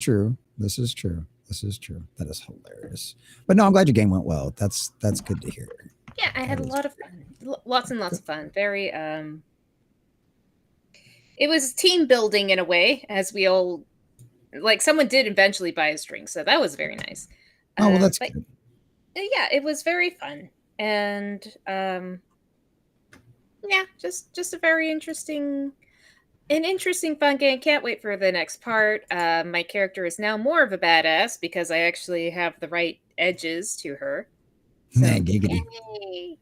true. This is true. This is true. That is hilarious. But no, I'm glad your game went well. That's good to hear. Yeah, I had That a is lot of fun. Lots and lots of fun. Very it was team building in a way, as we all like someone did eventually buy us drinks, so that was very nice. oh well, that's But good. yeah, it was very fun. And yeah, just a very interesting an interesting fun game. Can't wait for the next part. My character is now more of a badass because I actually have the right edges to her. So, Man, giggity. yay!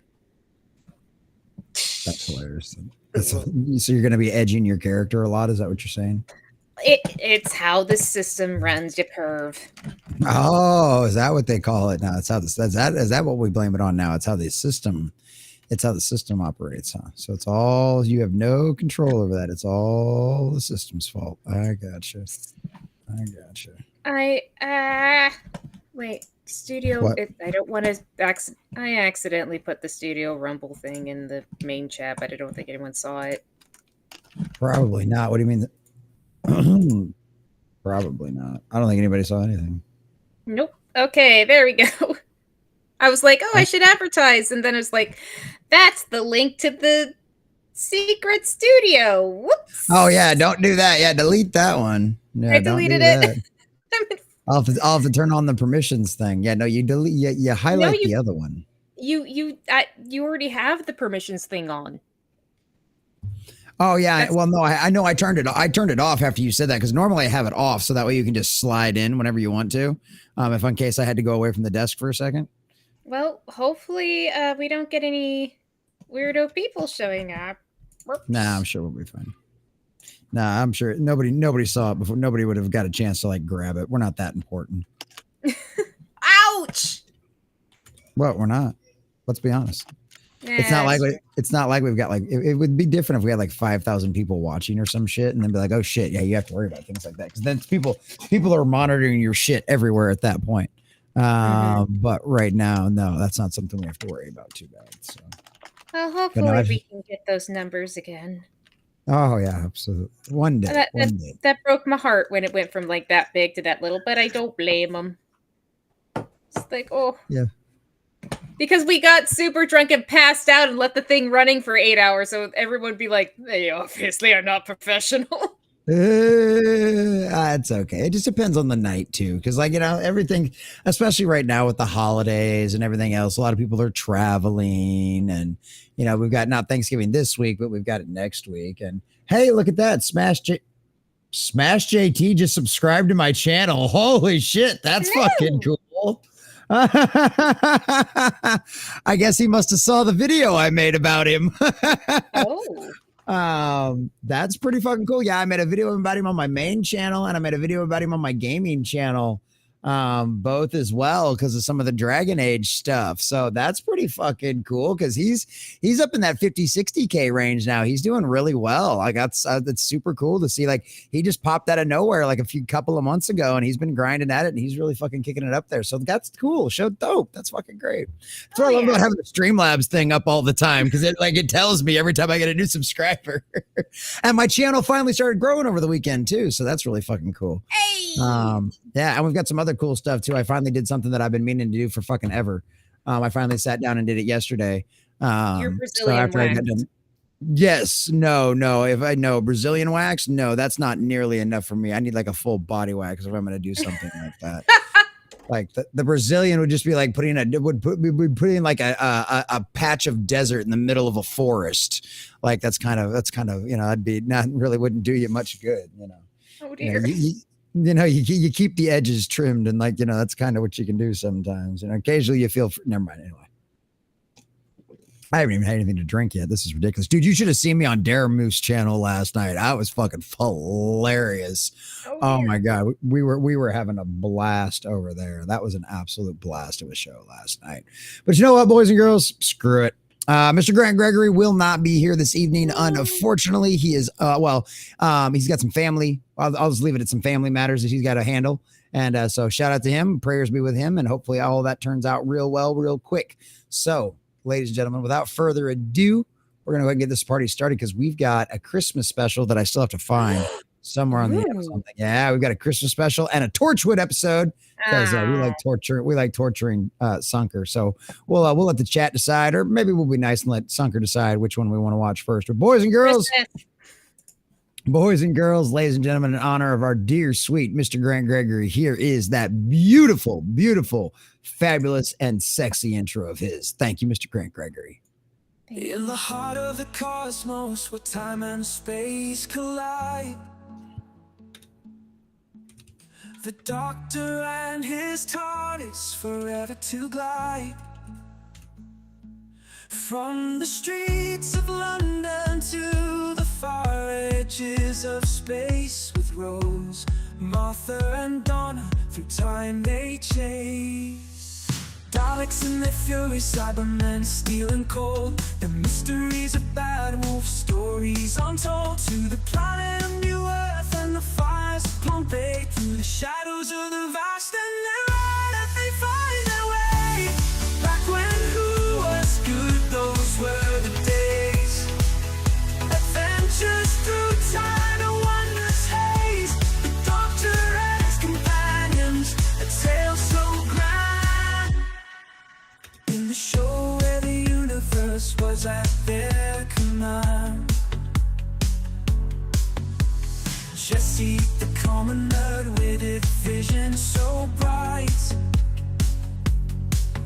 That's hilarious. So you're gonna be edging your character a lot? Is that what you're saying? It's how the system runs, you perv. Oh, is that what they call it now? It's how this is that what we blame it on now? It's how the system operates, huh? So it's all you have no control over that. It's all the system's fault. I gotcha. I gotcha. I wait, studio. What? I don't want to. I accidentally put the Studio Rumble thing in the main chat, but I don't think anyone saw it. Probably not. What do you mean? Probably not. I don't think anybody saw anything. Nope. Okay, there we go. I was like, oh, I should advertise, and then it's like, that's the link to the secret studio. Whoops. Oh yeah, don't do that. Yeah, delete that one. Yeah, I don't do deleted that. it. I'll have to turn on the permissions thing. Yeah, no, you delete. You highlight the other one. You already have the permissions thing on. Oh yeah. Well, no, I know I turned it. I turned it off after you said that because normally I have it off so that way you can just slide in whenever you want to. If in case I had to go away from the desk for a second. Well, hopefully we don't get any weirdo people showing up. Nah, I'm sure we'll be fine. Nah, I'm sure nobody saw it before. Nobody would have got a chance to like grab it. We're not that important. Ouch! Well, we're not. Let's be honest. Nah, It's not like we've got like it would be different if we had like 5,000 people watching or some shit and then be like, oh shit, yeah, you have to worry about things like that because then people are monitoring your shit everywhere at that point. But right now, no, that's not something we have to worry about too bad. So, well, hopefully we can get those numbers again. oh yeah, absolutely. One day, one day. That broke my heart when it went from like that big to that little, but I don't blame them. It's like, oh yeah. Because we got super drunk and passed out and let the thing running for 8 hours, so everyone would be like, they obviously are not professional. It's okay. It just depends on the night too, because like everything, especially right now with the holidays and everything else, a lot of people are traveling, and we've got not Thanksgiving this week, but we've got it next week. And hey, look at that, Smash JT just subscribed to my channel. Holy shit, that's fucking cool. I guess he must have saw the video I made about him. That's pretty fucking cool. Yeah, I made a video about him on my main channel and I made a video about him on my gaming channel. Both as well because of some of the Dragon Age stuff. So that's pretty fucking cool because he's up in that 50-60K range now. He's doing really well. Like that's super cool to see. Like he just popped out of nowhere like a couple of months ago and he's been grinding at it and he's really fucking kicking it up there. So that's cool. Show dope. That's fucking great. That's what I love about having the Streamlabs thing up all the time because it tells me every time I get a new subscriber. And my channel finally started growing over the weekend too. So that's really fucking cool. Hey. Yeah, and we've got some other cool stuff too. I finally did something that I've been meaning to do for fucking ever. I finally sat down and did it yesterday. Your Brazilian wax. Yes, no. If I know Brazilian wax, no, that's not nearly enough for me. I need like a full body wax if I'm going to do something like that. Like the Brazilian would just be like putting like a patch of desert in the middle of a forest. Like that's kind of I'd be not really wouldn't do you much good. Oh dear. You keep the edges trimmed and that's kind of what you can do sometimes. Occasionally you feel never mind. Anyway, I haven't even had anything to drink yet. This is ridiculous, dude. You should have seen me on Dare Moose channel last night. I was fucking hilarious. Oh my god, we were having a blast over there. That was an absolute blast of a show last night. But you know what, boys and girls, screw it. Mr. Grant Gregory will not be here this evening. Unfortunately, he is, he's got some family. I'll just leave it at some family matters that he's got to handle. And so shout out to him. Prayers be with him. And hopefully all that turns out real well, real quick. So, ladies and gentlemen, without further ado, we're going to go ahead and get this party started because we've got a Christmas special that I still have to find. somewhere on the Ooh. something. Yeah, we've got a Christmas special and a Torchwood episode because we like torture. We like torturing Sunker. So we'll let the chat decide, or maybe we'll be nice and let Sunker decide which one we want to watch first. But boys and girls. Christmas. Boys and girls, ladies and gentlemen, in honor of our dear, sweet Mr. Grant Gregory, here is that beautiful, beautiful, fabulous, and sexy intro of his. Thank you, Mr. Grant Gregory. In the heart of the cosmos, where time and space collide, the Doctor and his TARDIS forever to glide. From the streets of London to the far edges of space, with Rose, Martha and Donna, through time they chase. Daleks and their fury, Cybermen, steel and cold, the mysteries of Bad Wolf, stories untold. To the planet of New Earth and the fires of Pompeii, through the shadows of the vast, and their honor they find their way. Back when who was good, those were the days. Adventures through time and wondrous haze, the Doctor and his companions, a tale so grand. In the show where the universe was at their command, Jesse, the common nerd with a vision so bright,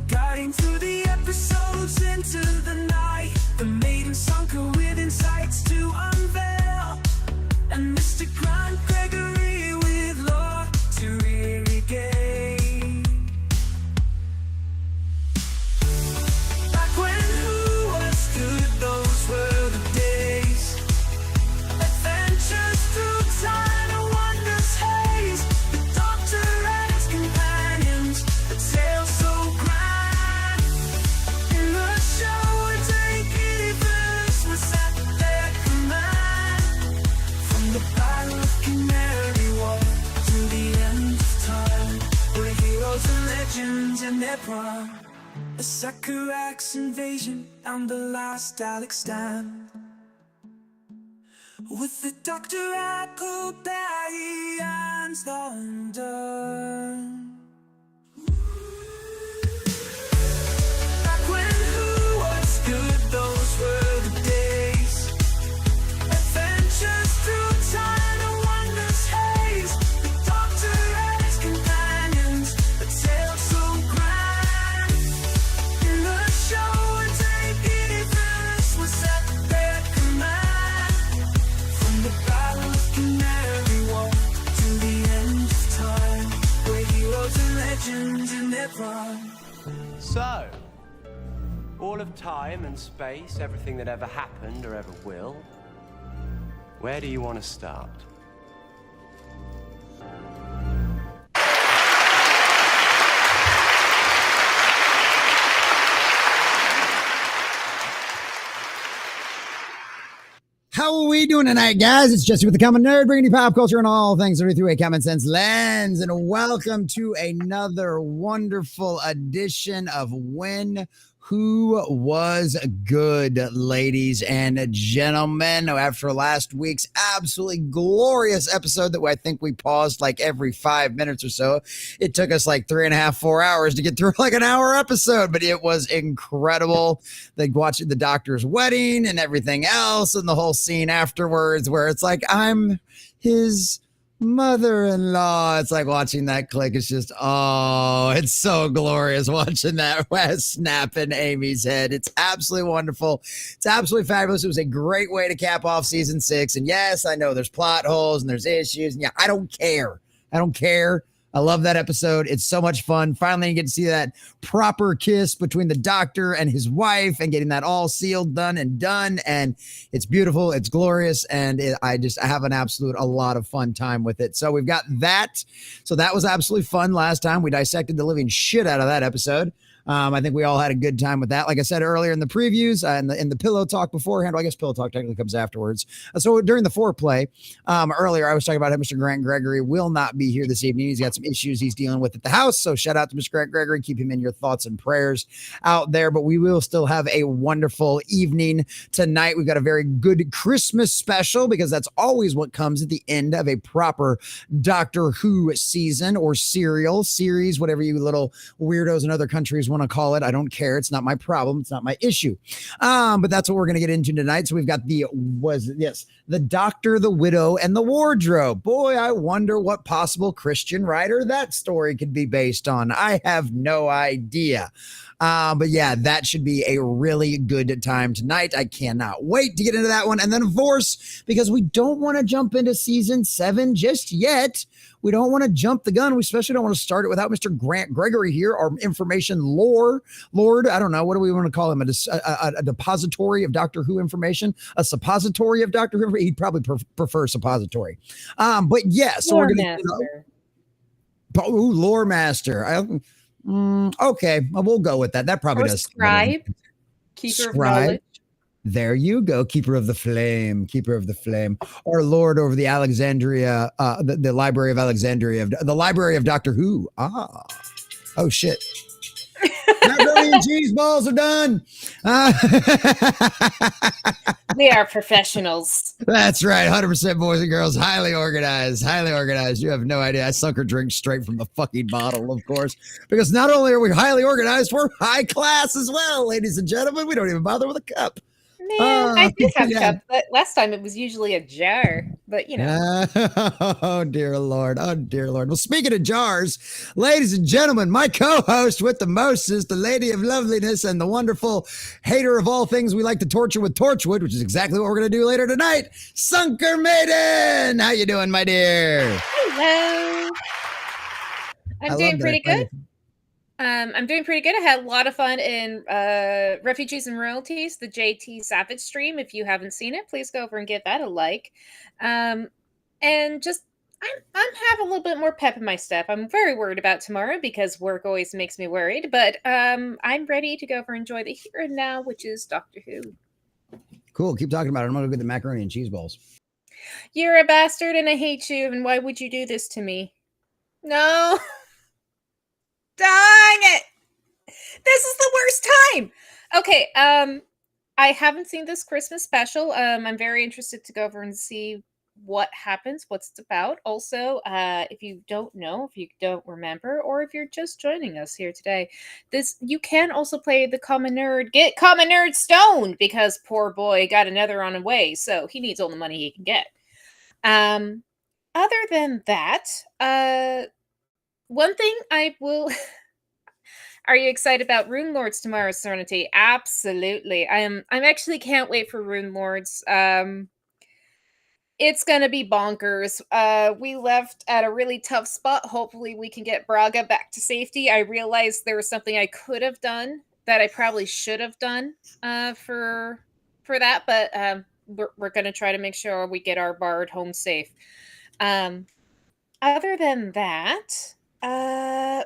guiding through the episodes into the night. The maiden Sunker with insights to unveil, and Mr. Grant Gregory with lore to irrigate. Back when who was good, those were the days. Adventures through time and wondrous haze, the Doctor and his companions, a tale so grand. In the show, a day universe was at their command. From the Battle of Canary Wharf to the end of time, where heroes and legends in their prime. The Sakurax invasion and the last Dalek stand, with the Doctor at Popeii and undone. Back when who was good, those were the days. Adventures through time and wondrous haze, the Doctor and his companions, a tale so grand. In the show, a day universe was at their command. From the Battle of Canary Wharf to the end of time, where heroes and legends in their prime. So, all of time and space, everything that ever happened or ever will, where do you want to start? How are we doing tonight, guys? It's Jesse with the Common Nerd, bringing you pop culture and all things through a common sense lens. And welcome to another wonderful edition of When Who Was Good, ladies and gentlemen. Now, after last week's absolutely glorious episode that I think we paused like every 5 minutes or so, it took us like 3.5, 4 hours to get through like an hour episode, but it was incredible. Like watching the Doctor's wedding and everything else, and the whole scene afterwards where it's like, I'm his mother-in-law. It's like watching that click. It's just, oh, it's so glorious watching that snap in Amy's head. It's absolutely wonderful. It's absolutely fabulous. It was a great way to cap off season 6. And yes, I know there's plot holes and there's issues. And yeah, I don't care. I don't care. I love that episode. It's so much fun. Finally, you get to see that proper kiss between the Doctor and his wife and getting that all sealed, done. And it's beautiful. It's glorious. And I have a lot of fun time with it. So we've got that. So that was absolutely fun last time. We dissected the living shit out of that episode. I think we all had a good time with that. Like I said earlier in the previews, in the pillow talk beforehand, well, I guess pillow talk technically comes afterwards. So during the foreplay earlier, I was talking about how Mr. Grant Gregory will not be here this evening. He's got some issues he's dealing with at the house. So shout out to Mr. Grant Gregory. Keep him in your thoughts and prayers out there. But we will still have a wonderful evening tonight. We've got a very good Christmas special because that's always what comes at the end of a proper Doctor Who season or series, whatever you little weirdos in other countries want to call it. I don't care. It's not my problem. It's not my issue. But that's what we're going to get into tonight. So we've got the Doctor, the Widow, and the Wardrobe. Boy, I wonder what possible Christian writer that story could be based on. I have no idea. But yeah, that should be a really good time tonight. I cannot wait to get into that one. And then, of course, because we don't want to jump into season 7 just yet, we don't want to jump the gun. We especially don't want to start it without Mr. Grant Gregory here, our information lord. I don't know. What do we want to call him? A depository of Doctor Who information? A suppository of Doctor Who? He'd probably prefer suppository. But yeah, so Lore we're going to... Lore Master. Okay, well, we'll go with that. That probably or does. Scribe, keeper of knowledge. There you go, keeper of the flame, or lord over the Alexandria, the Library of Alexandria, the Library of Doctor Who. Oh shit. Macaroni and cheese balls are done. We are professionals. That's right. 100% boys and girls. Highly organized. You have no idea. I sunk her drink straight from the fucking bottle, of course, because not only are we highly organized, we're high class as well, ladies and gentlemen. We don't even bother with a cup. Man, I did have a cup, but last time it was usually a jar. But you know. Oh dear Lord. Well, speaking of jars, ladies and gentlemen, my co-host with the mostest, the lady of loveliness, and the wonderful hater of all things we like to torture with Torchwood, which is exactly what we're going to do later tonight. Sunker Maiden, how you doing, my dear? Hello. I'm doing pretty good. I'm doing pretty good. I had a lot of fun in Refugees and Royalties, the JT Savage stream. If you haven't seen it, please go over and give that a like. And just, I'm having a little bit more pep in my step. I'm very worried about tomorrow because work always makes me worried. But I'm ready to go over and enjoy the here and now, which is Doctor Who. Cool. Keep talking about it. I'm going to get the macaroni and cheese balls. You're a bastard and I hate you. And why would you do this to me? No. Dang it! This is the worst time. Okay, I haven't seen this Christmas special. I'm very interested to go over and see what happens, what's it about. Also, if you don't know, if you don't remember, or if you're just joining us here today, you can also play the Common Nerd. Get Common Nerd stoned because poor boy got another on the way, so he needs all the money he can get. Other than that, one thing I will... Are you excited about Rune Lords tomorrow, Serenity? Absolutely. I'm actually can't wait for Rune Lords. It's gonna be bonkers. We left at a really tough spot. Hopefully we can get Braga back to safety. I realized there was something I could have done that I probably should have done for that, but we're gonna try to make sure we get our Bard home safe. Other than that,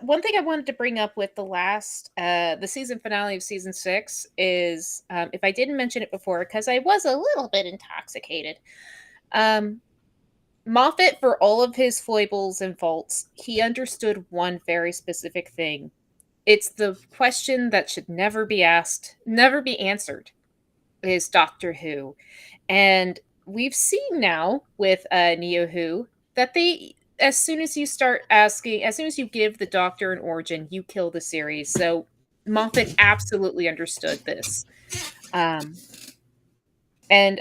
one thing I wanted to bring up with the season finale of season 6 is, if I didn't mention it before, because I was a little bit intoxicated, Moffat, for all of his foibles and faults, he understood one very specific thing. It's the question that should never be asked, never be answered, is Doctor Who. And we've seen now with Neo Who that as soon as you start asking, as soon as you give the Doctor an origin, you kill the series. So Moffat absolutely understood this. And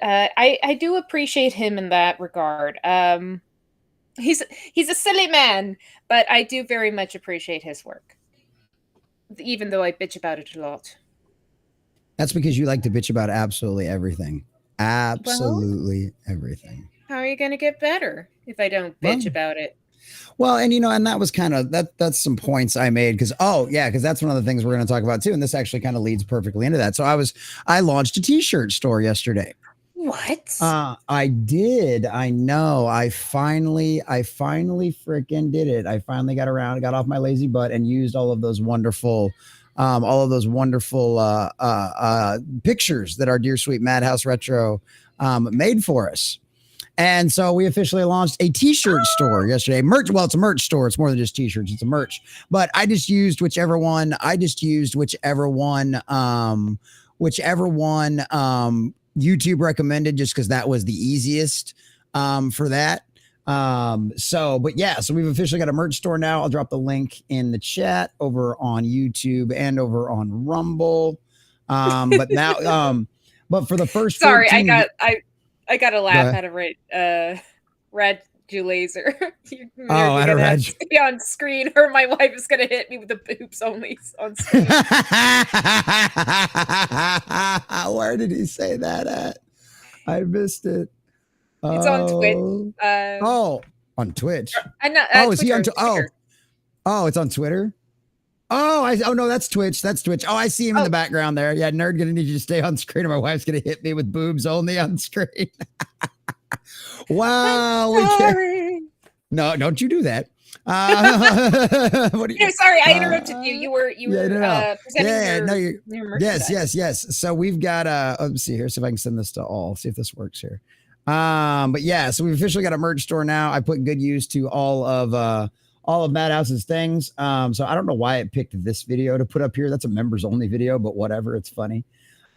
I do appreciate him in that regard. He's a silly man, but I do very much appreciate his work, even though I bitch about it a lot. That's because you like to bitch about absolutely everything. Absolutely everything. How are you going to get better if I don't bitch about it? Well, and and that was kind of that's some points I made because that's one of the things we're going to talk about too, and this actually kind of leads perfectly into that. So I launched a t-shirt store yesterday. What? I did. I know. I finally freaking did it. I finally got off my lazy butt and used all of those wonderful all of those wonderful pictures that our dear sweet Madhouse Retro made for us. And so we officially launched a t-shirt store yesterday. Merch. Well, it's a merch store. It's more than just t-shirts. It's a merch. But I just used whichever one YouTube recommended, just because that was the easiest for that. So we've officially got a merch store now. I'll drop the link in the chat over on YouTube and over on Rumble. But now, but for the first, Sorry, 14, I got a laugh out of Red Laser. Out of Reg on screen, or my wife is gonna hit me with the boobs only on screen. Where did he say that at? I missed it. It's on Twitch. On Twitch. Is he on Twitter? It's on Twitter. No, that's Twitch. That's Twitch. Oh, I see him in the background there. Yeah, nerd gonna need you to stay on screen, or my wife's gonna hit me with boobs only on screen. Wow. No, don't you do that. What sorry, I interrupted you. You were presenting your merchandise. Yes. So we've got let's see here. See if I can send this to all. See if this works here. So we've officially got a merch store now. I put good use to all of Madhouse's things. So I don't know why it picked this video to put up here. That's a members only video, but whatever, it's funny.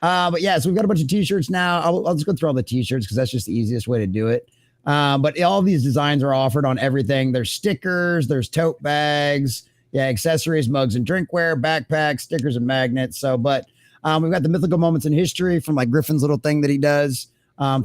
So we've got a bunch of t-shirts now. I'll just go through all the t-shirts because that's just the easiest way to do it. But all these designs are offered on everything. There's stickers, there's tote bags, accessories, mugs and drinkware, backpacks, stickers and magnets. So, but we've got the mythical moments in history from like Griffin's little thing that he does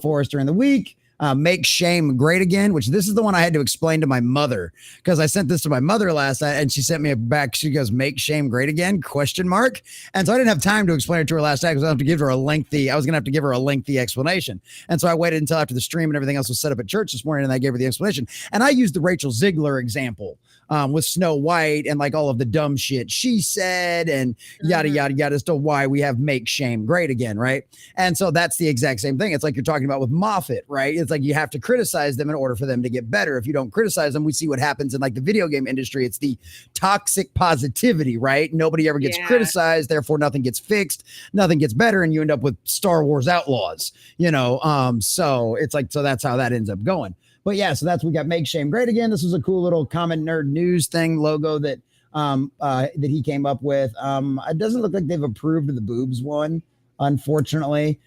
for us during the week. Make shame great again, which this is the one I had to explain to my mother, because I sent this to my mother last night and she sent me back. She goes, make shame great again, ? And so I didn't have time to explain it to her last night because I was going to have to give her a lengthy explanation. And so I waited until after the stream and everything else was set up at church this morning, and I gave her the explanation. And I used the Rachel Ziegler example with Snow White and like all of the dumb shit she said and yada, yada, yada, as to why we have make shame great again. Right. And so that's the exact same thing. It's like you're talking about with Moffat, right? It's like you have to criticize them in order for them to get better. If you don't criticize them, we see what happens in like the video game industry. It's the toxic positivity, right? Nobody ever gets criticized, therefore nothing gets fixed, nothing gets better, and you end up with Star Wars Outlaws, so it's like, so that's how that ends up going. But so we got make shame great again. This was a cool little Common Nerd News thing logo that that he came up with. It doesn't look like they've approved the boobs one, unfortunately.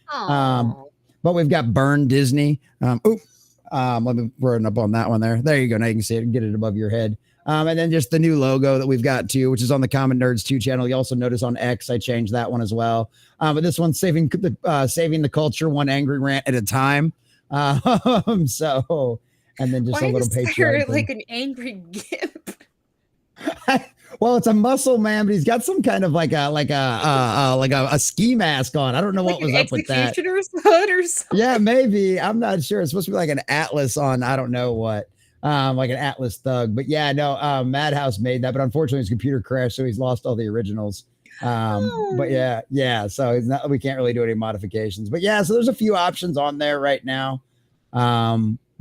But we've got Burn Disney. Let me run up on that one there. There you go. Now you can see it, get it above your head. And then just the new logo that we've got too, which is on the Common Nerds 2 channel. You also notice on X, I changed that one as well. But this one's saving the culture one angry rant at a time. And then just a little patriotic thing. Like an angry gimp. Well, it's a muscle man, but he's got some kind of like a ski mask on. I don't know what was up with that. Executioner's hood or something. Yeah, maybe. I'm not sure. It's supposed to be like an Atlas on, I don't know what. Like an Atlas thug. But Madhouse made that, but unfortunately his computer crashed, so he's lost all the originals. But so we can't really do any modifications. But so there's a few options on there right now.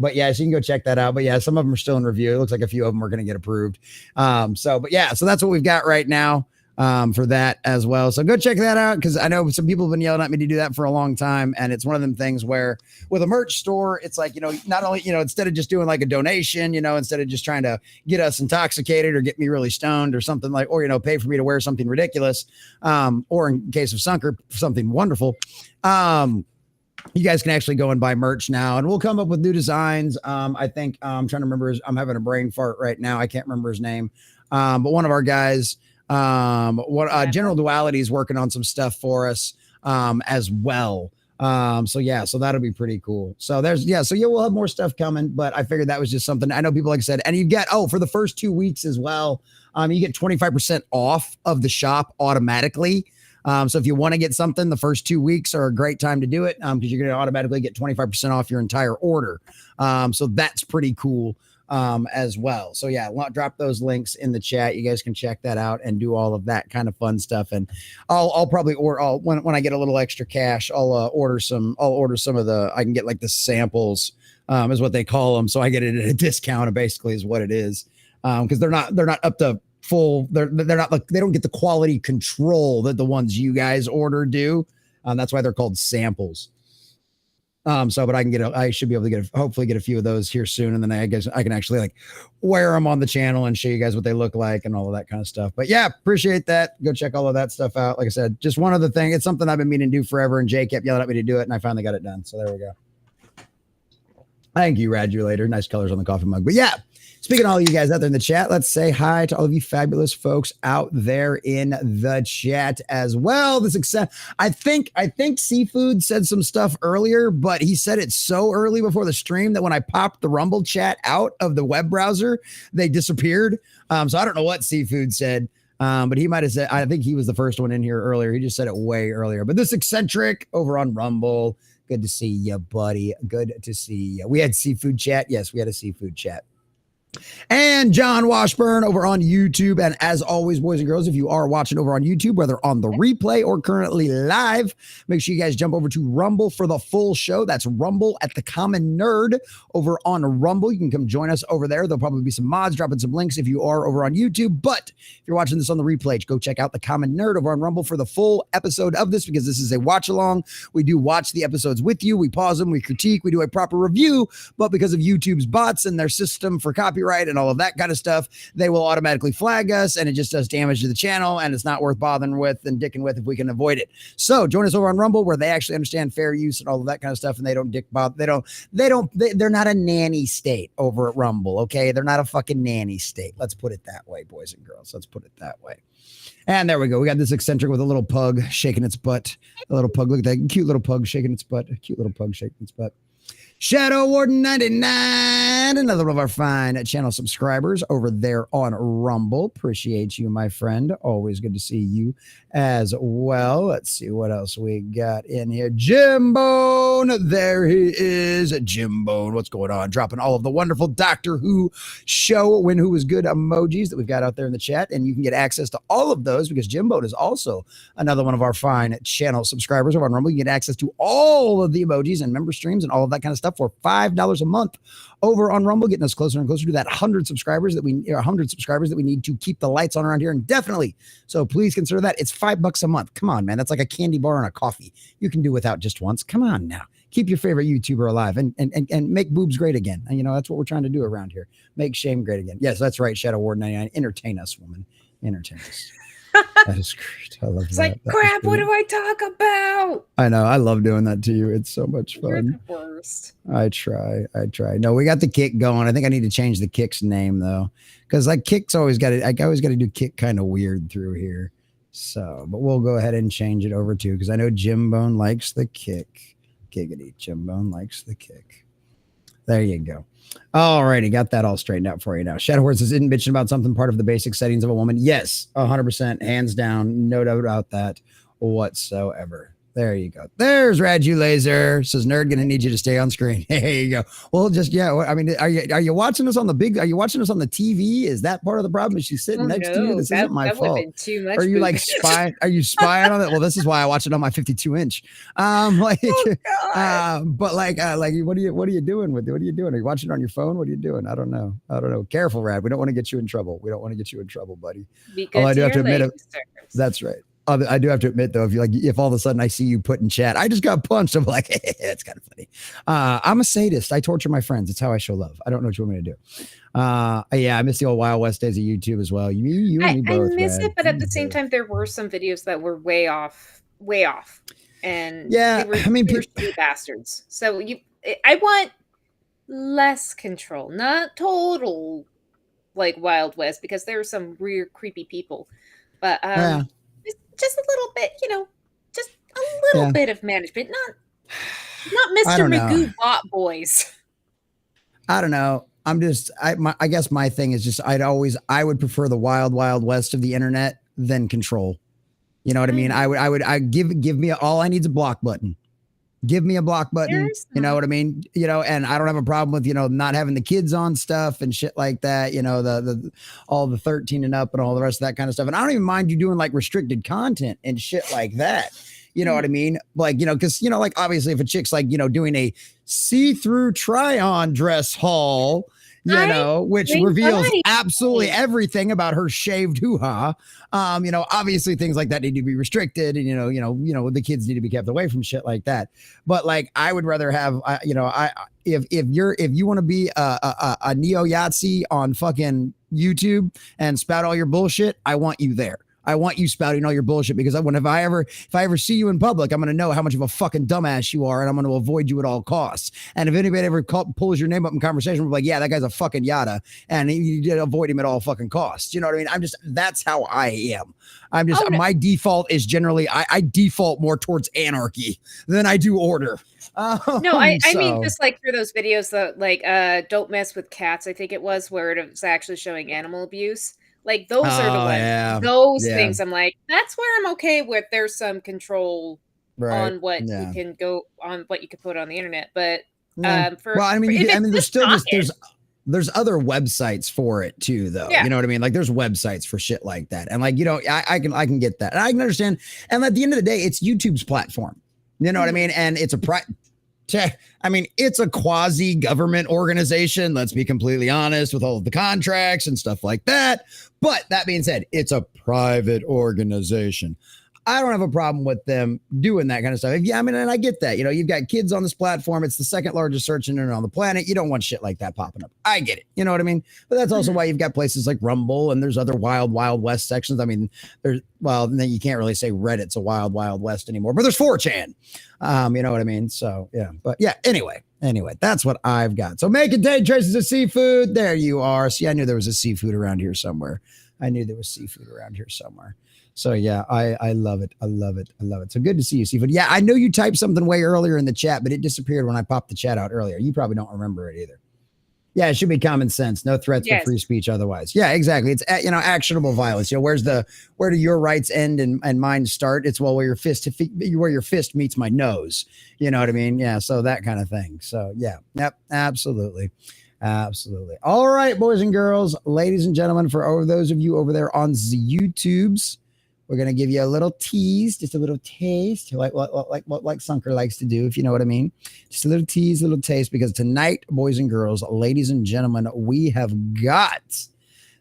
So you can go check that out. But some of them are still in review. It looks like a few of them are going to get approved. So that's what we've got right now for that as well. So go check that out, because I know some people have been yelling at me to do that for a long time. And it's one of them things where with a merch store, it's like, not only, instead of just doing like a donation, instead of just trying to get us intoxicated or get me really stoned or something like, or, pay for me to wear something ridiculous, or in case of Sunker, something wonderful. You guys can actually go and buy merch now, and we'll come up with new designs. I think I'm trying to remember I'm having a brain fart right now. I can't remember his name. But one of our guys, General Duality, is working on some stuff for us as well. So that'll be pretty cool. So we'll have more stuff coming, but I figured that was just something. I know people, like I said, and you get, for the first 2 weeks as well, you get 25% off of the shop automatically. So if you want to get something, the first 2 weeks are a great time to do it, because you're going to automatically get 25% off your entire order. So that's pretty cool as well. So drop those links in the chat. You guys can check that out and do all of that kind of fun stuff. And I'll probably order when I get a little extra cash, I'll order some of the, I can get like the samples, is what they call them. So I get it at a discount, basically is what it is. Because they're not up to full. They're not like they don't get the quality control that the ones you guys order do. That's why they're called samples. But I should be able to hopefully get a few of those here soon. And then I guess I can actually like wear them on the channel and show you guys what they look like and all of that kind of stuff. But yeah, appreciate that. Go check all of that stuff out. Like I said, just one other thing. It's something I've been meaning to do forever. And Jay kept yelling at me to do it. And I finally got it done. So there we go. Thank you, Radulator. Nice colors on the coffee mug. But yeah, speaking of all you guys out there in the chat, let's say hi to all of you fabulous folks out there in the chat as well. I think Seafood said some stuff earlier, but he said it so early before the stream that when I popped the Rumble chat out of the web browser, they disappeared. So I don't know what Seafood said. But he might have said, I think he was the first one in here earlier. He just said it way earlier. But this eccentric over on Rumble. Good to see you, buddy. Good to see you. We had Seafood chat. Yes, we had a Seafood chat. And John Washburn over on YouTube. And as always, boys and girls, if you are watching over on YouTube, whether on the replay or currently live, make sure you guys jump over to Rumble for the full show. That's Rumble at the Common Nerd over on Rumble. You can come join us over there. There'll probably be some mods dropping some links if you are over on YouTube. But if you're watching this on the replay, go check out the Common Nerd over on Rumble for the full episode of this, because this is a watch along. We do watch the episodes with you. We pause them, we critique, we do a proper review. But because of YouTube's bots and their system for copyright and all of that kind of stuff, they will automatically flag us, and it just does damage to the channel, and it's not worth bothering with and dicking with if we can avoid it. So join us over on Rumble, where they actually understand fair use and all of that kind of stuff, and they don't they're not a nanny state over at Rumble. Okay, they're not a fucking nanny state. Let's put it that way, boys and girls. Let's put it that way. And there we go. We got this eccentric with a little pug shaking its butt. A little pug. Look at that cute little pug shaking its butt. A cute little pug shaking its butt. Shadow Warden 99, another one of our fine channel subscribers over there on Rumble. Appreciate you, my friend. Always good to see you as well. Let's see what else we got in here. Jimbone, there he is. Jimbone, what's going on? Dropping all of the wonderful Doctor Who show When Who Was Good emojis that we've got out there in the chat, and you can get access to all of those because Jimbone is also another one of our fine channel subscribers over on Rumble. You can get access to all of the emojis and member streams and all of that kind of stuff for $5 a month over on Rumble, getting us closer and closer to that 100 subscribers that we need to keep the lights on around here indefinitely. So please consider that. It's $5 a month. Come on, man. That's like a candy bar and a coffee. You can do without just once. Come on now. Keep your favorite YouTuber alive and make boobs great again. And that's what we're trying to do around here. Make shame great again. Yes, that's right. Shadow Ward 99. Entertain us, woman. Entertain us. That is great. I love It's that. like, crap, what do I talk about? I know. I love doing that to you. It's so much You're fun. the worst. I try. No, we got the kick going. I think I need to change the kick's name though, because like kick's always got it. I always got to do kick kind of weird through here. So, but we'll go ahead and change it over to, because I know Jimbone likes the kick. Giggity. Jimbone likes the kick. There you go. All righty, got that all straightened out for you now. Shadow Horse isn't bitching about something part of the basic settings of a woman. Yes, 100%, hands down, no doubt about that whatsoever. There you go. There's Radu Laser. Says nerd gonna need you to stay on screen. There you go. Well, just I mean, are you watching us on the big? Are you watching us on the TV? Is that part of of the problem? Is she sitting next to you? This isn't my fault. Too much Are you like boobage. spying? Are you spying on it? Well, this is why I watch it on my 52-inch. Like, but like, what are you doing with it? What are you doing? Are you watching it on your phone? What are you doing? I don't know. Careful, Rad. We don't want to get you in trouble. We don't want to get you in trouble, buddy. Be good I do have to admit ladies, it. sirs. That's right. I do have to admit though, if all of a sudden I see you put in chat, I just got punched. I'm like, hey, that's kind of funny. I'm a sadist. I torture my friends. It's how I show love. I don't know what you want me to do. Yeah, I miss the old Wild West days of YouTube as well. You and me both. I miss Brad. it, but at the same time, there were some videos that were way off, and Yeah, they were, I mean, they were shitty bastards. So I want less control, not total like Wild West, because there are some weird, creepy people, but Yeah. just a little bit, just a little bit of management, not I Mr. don't know. Magoo bot boys. I don't know. I guess my thing is just I would prefer the wild West of the internet than control. You know what I mean? I give me all I need is a block button. Give me a block button. You know what I mean? And I don't have a problem with, not having the kids on stuff and shit like that. The all the 13 and up and all the rest of that kind of stuff. And I don't even mind you doing like restricted content and shit like that. You know what I mean? Like, because, like obviously if a chick's like, doing a see-through try-on dress haul which think reveals I- absolutely everything about her shaved hoo-ha. Obviously things like that need to be restricted, and the kids need to be kept away from shit like that. But like, I would rather have, if you want to be a neo Yahtzee on fucking YouTube and spout all your bullshit, I want you there. I want you spouting all your bullshit, because if I ever see you in public, I'm going to know how much of a fucking dumbass you are, and I'm going to avoid you at all costs. And if anybody ever pulls your name up in conversation, we're like, yeah, that guy's a fucking yada, and you avoid him at all fucking costs. You know what I mean? that's how I am. My default is generally, I default more towards anarchy than I do order. No, I mean, just like through those videos that like don't mess with cats, I think it was, where it was actually showing animal abuse. Like those are the ones. Yeah. Those things I'm like, that's where I'm okay with. There's some control on what you can go on, what you can put on the internet. But there's other websites for it too, though. You know what I mean? Like, there's websites for shit like that. And like, I can get that. And I can understand. And at the end of the day, it's YouTube's platform. You know what I mean? And it's it's a quasi-government organization. Let's be completely honest, with all of the contracts and stuff like that. But that being said, it's a private organization. I don't have a problem with them doing that kind of stuff. And I get that. You've got kids on this platform. It's the second largest search engine on the planet. You don't want shit like that popping up. I get it. You know what I mean? But that's also why you've got places like Rumble, and there's other wild, wild west sections. I mean, then you can't really say Reddit's a wild, wild west anymore, but there's 4chan. You know what I mean? So, yeah. But yeah, anyway, that's what I've got. So may contain traces of seafood. There you are. See, I knew there was a seafood around here somewhere. So yeah, I love it. I love it. So good to see you, Seafood. Yeah, I know you typed something way earlier in the chat, but it disappeared when I popped the chat out earlier. You probably don't remember it either. Yeah, it should be common sense. No threats for free speech otherwise. Yeah, exactly. It's actionable violence. Where do your rights end and mine start? It's where your fist meets my nose. You know what I mean? Yeah, so that kind of thing. So yeah, yep, absolutely. All right, boys and girls, ladies and gentlemen, for those of you over there on the YouTubes, we're going to give you a little tease, just a little taste, like Sunker likes to do, if you know what I mean. Just a little tease, a little taste, because tonight, boys and girls, ladies and gentlemen, we have got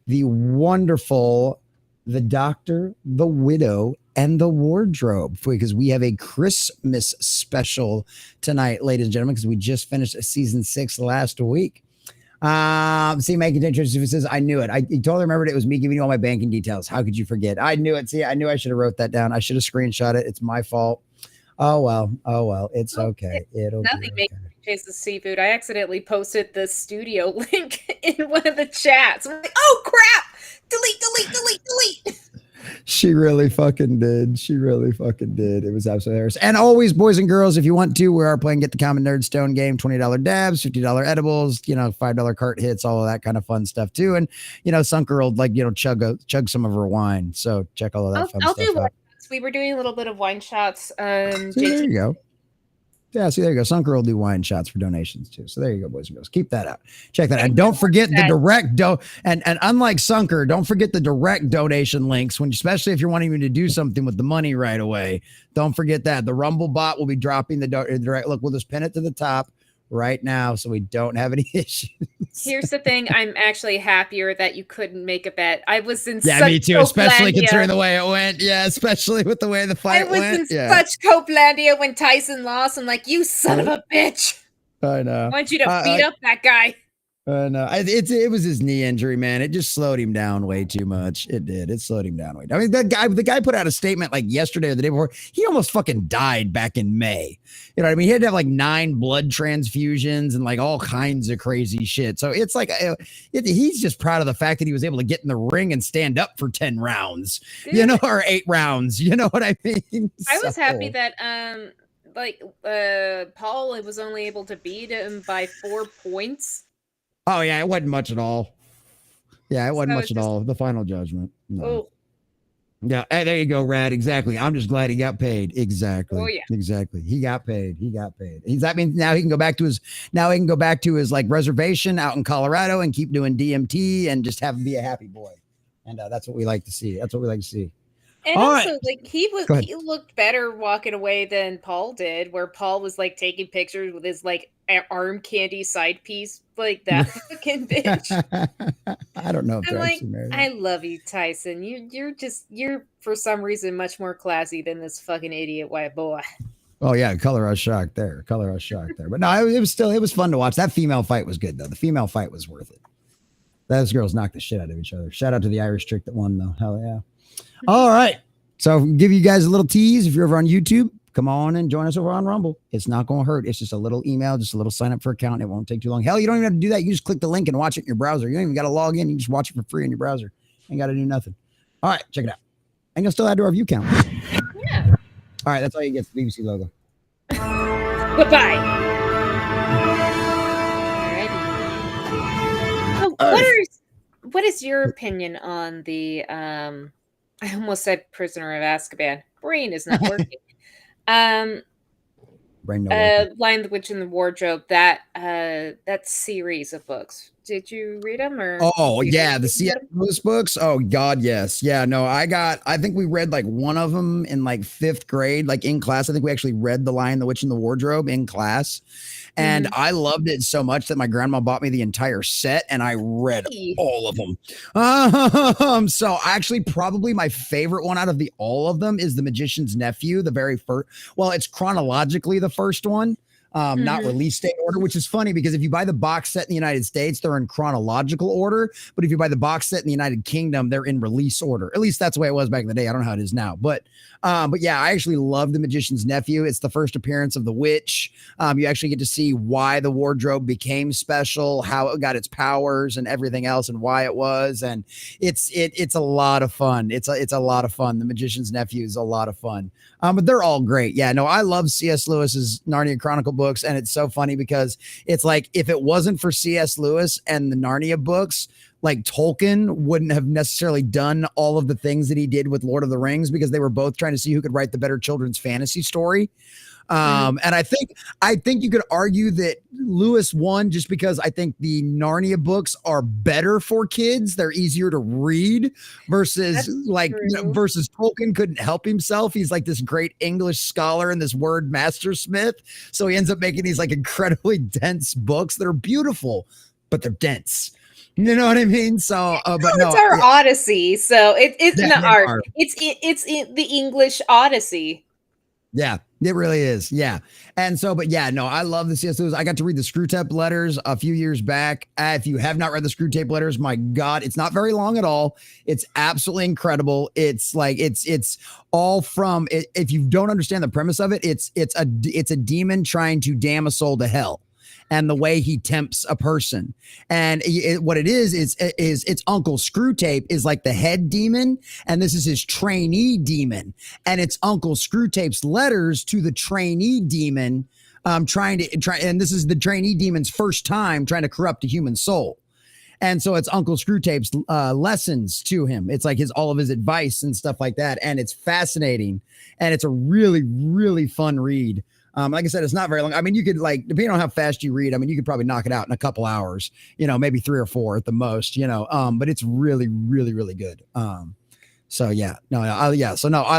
the wonderful, the Doctor, the Widow, and the Wardrobe, because we have a Christmas special tonight, ladies and gentlemen, because we just finished season 6 last week. See, making it interesting. It says, I knew it. I totally remembered it was me giving you all my banking details. How could you forget? I knew it. See, I knew I should have wrote that down. I should have screenshot it. It's my fault. Oh well. It's okay. It'll nothing makes me chase the seafood. I accidentally posted the studio link in one of the chats. I'm like, oh crap! Delete. She really fucking did. It was absolutely hilarious. And always, boys and girls, if you want to, we are playing Get the Common Nerd Stone game, $20 dabs, $50 edibles, $5 cart hits, all of that kind of fun stuff too. And, Sunker will chug some of her wine. So check all of that fun stuff out. We were doing a little bit of wine shots. There you go. Yeah, see, there you go. Sunker will do wine shots for donations too. So there you go, boys and girls. Keep that out. Check that out. And don't forget the direct and unlike Sunker, don't forget the direct donation links, especially if you're wanting me to do something with the money right away. Don't forget that. The Rumble bot will be dropping the direct. Look, we'll just pin it to the top right now so we don't have any issues. Here's the thing. I'm actually happier that you couldn't make a bet. I was in me too, especially considering the way it went. Yeah, especially with the way the fight went. I was in such Copelandia when Tyson lost. I'm like, you son of a bitch. I know. I want you to beat up that guy. No, it was his knee injury, man. It just slowed him down way too much. It did. It slowed him down way. I mean, the guy put out a statement like yesterday or the day before. He almost fucking died back in May. You know what I mean? He had to have like 9 blood transfusions and like all kinds of crazy shit. So it's like he's just proud of the fact that he was able to get in the ring and stand up for 10 rounds, or 8 rounds. You know what I mean? I was happy that Paul was only able to beat him by 4 points. Oh, yeah, it wasn't much at all. Yeah, it wasn't much at all. The final judgment. No. Oh. Yeah, hey, there you go, Rad. Exactly. I'm just glad he got paid. Exactly. Oh, yeah. Exactly. He got paid. That means now he can go back to his like reservation out in Colorado and keep doing DMT and just be a happy boy. And that's what we like to see. And All also, right. like Go ahead. he looked better walking away than Paul did, where Paul was like taking pictures with his like arm candy side piece, like that fucking bitch. I don't know if I'm they're like, actually married. I love you, Tyson. You're for some reason much more classy than this fucking idiot white boy. Oh yeah, color us shocked there. Color us shocked there. But no, it was fun to watch. That female fight was good though. The female fight was worth it. Those girls knocked the shit out of each other. Shout out to the Irish chick that won though. Hell yeah. All right. So give you guys a little tease. If you're over on YouTube, come on and join us over on Rumble. It's not going to hurt. It's just a little email, just a little sign up for account. It won't take too long. Hell, you don't even have to do that. You just click the link and watch it in your browser. You don't even got to log in. You just watch it for free in your browser. Ain't got to do nothing. All right, check it out. And you'll still add to our view count. Yeah. All right, that's all you get. The BBC logo. Goodbye. Alrighty. So what is your opinion on the I almost said Prisoner of Azkaban. Brain is not working. Brain no working. Lion the Witch in the Wardrobe, that series of books. Did you read them or? Oh yeah, the read C.S. them? Lewis books. Oh God, yes, yeah. No, I think we read like one of them in like 5th grade, like in class. I think we actually read The Lion, the Witch, and the Wardrobe in class, and I loved it so much that my grandma bought me the entire set, and I read all of them. So actually, probably my favorite one out of all of them is The Magician's Nephew, the very first. Well, it's chronologically the first one. Not release date order, which is funny because if you buy the box set in the United States, they're in chronological order. But if you buy the box set in the United Kingdom, they're in release order. At least that's the way it was back in the day. I don't know how it is now, but yeah, I actually love The Magician's Nephew. It's the first appearance of the witch. You actually get to see why the wardrobe became special, how it got its powers and everything else and why it was. And it's a lot of fun. It's a lot of fun. The Magician's Nephew is a lot of fun. But they're all great. Yeah, no, I love C.S. Lewis's Narnia Chronicle books. And it's so funny because it's like, if it wasn't for C.S. Lewis and the Narnia books, like Tolkien wouldn't have necessarily done all of the things that he did with Lord of the Rings because they were both trying to see who could write the better children's fantasy story. And I think you could argue that Lewis won just because I think the Narnia books are better for kids. They're easier to read versus versus Tolkien couldn't help himself. He's like this great English scholar and this word mastersmith. So he ends up making these like incredibly dense books that are beautiful, but they're dense. You know what I mean? So, but no, it's our Odyssey. So it's not art. It's the English Odyssey. Yeah, it really is. Yeah. And so, but yeah, no, I love the C.S. Lewis. I got to read the Screwtape Letters a few years back. If you have not read the Screwtape Letters, my God, it's not very long at all. It's absolutely incredible. It's like, it's all from it. If you don't understand the premise of it, it's a demon trying to damn a soul to hell. And the way he tempts a person, and what it is it's Uncle Screwtape is like the head demon, and this is his trainee demon, and it's Uncle Screwtape's letters to the trainee demon, and this is the trainee demon's first time trying to corrupt a human soul. And so it's Uncle Screwtape's lessons to him. It's like all of his advice and stuff like that, and it's fascinating, and it's a really, really fun read. Like I said, it's not very long. I mean, you could depending on how fast you read, I mean, you could probably knock it out in a couple hours, maybe 3 or 4 at the most, but it's really, really, really good. So yeah, I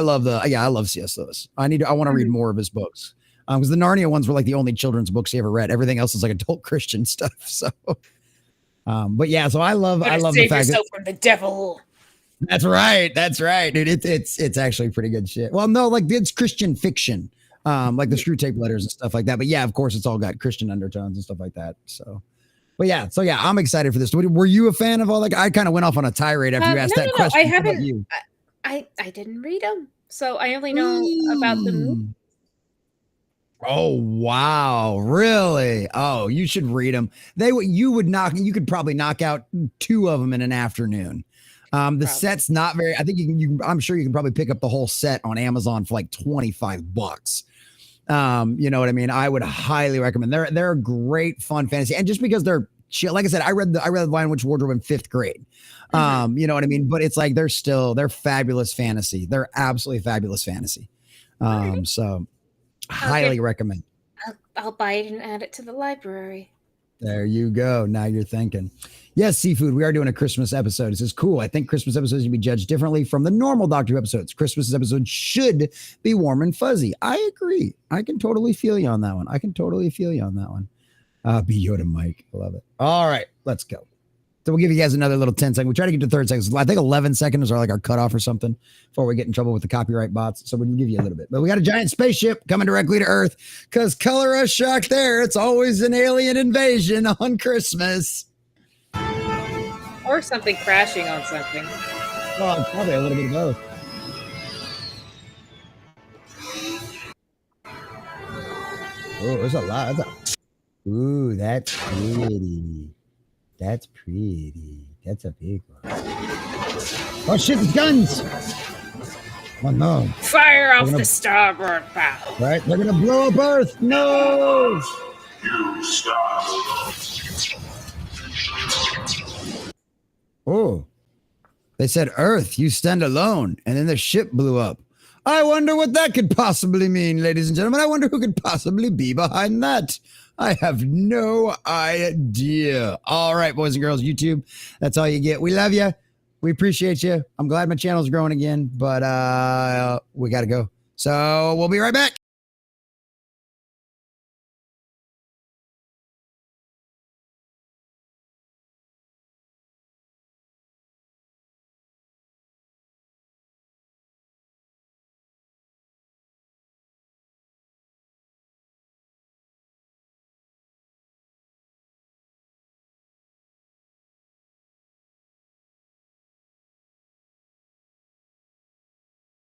love C.S. Lewis. I want to read more of his books. Because the Narnia ones were like the only children's books he ever read. Everything else is like adult Christian stuff. So, but yeah, so I love the fact that from the devil. That's right, dude. It's actually pretty good shit. Well, no, like it's Christian fiction. Like the Screwtape Letters and stuff like that. But yeah, of course, it's all got Christian undertones and stuff like that. So, but yeah, I'm excited for this. Were you a fan of all that? I kind of went off on a tirade after you asked that question. I haven't. I didn't read them, so I only know about the movie. Oh wow, really? Oh, you should read them. You could probably knock out 2 of them in an afternoon. The set's not very, I think I'm sure you can probably pick up the whole set on Amazon for like $25. You know what I mean? I would highly recommend. They're a great fun fantasy. And just because they're chill, like I said, I read the Lion Witch Wardrobe in 5th grade. You know what I mean? But it's like, they're fabulous fantasy. They're absolutely fabulous fantasy. So highly recommend. I'll buy it and add it to the library. There you go. Now you're thinking. Yes, seafood. We are doing a Christmas episode. It says, cool. I think Christmas episodes should be judged differently from the normal Doctor Who episodes. Christmas episodes should be warm and fuzzy. I agree. I can totally feel you on that one. Be Yoda Mike. I love it. All right, let's go. So we'll give you guys another little 10 seconds. We try to get to 30 seconds. I think 11 seconds are like our cutoff or something before we get in trouble with the copyright bots. So we can give you a little bit. But we got a giant spaceship coming directly to Earth because color us shock there. It's always an alien invasion on Christmas. Or something crashing on something. Well, probably a little bit of both. Oh, there's a lot. Ooh, that's pretty. That's pretty. That's a big one. Oh shit, it's guns! Oh no. Fire off the starboard bow. Right? They're gonna blow up Earth! No! Oh. They said, Earth, you stand alone. And then the ship blew up. I wonder what that could possibly mean, ladies and gentlemen. I wonder who could possibly be behind that. I have no idea. All right, boys and girls, YouTube, that's all you get. We love you. We appreciate you. I'm glad my channel's growing again, but we got to go. So we'll be right back.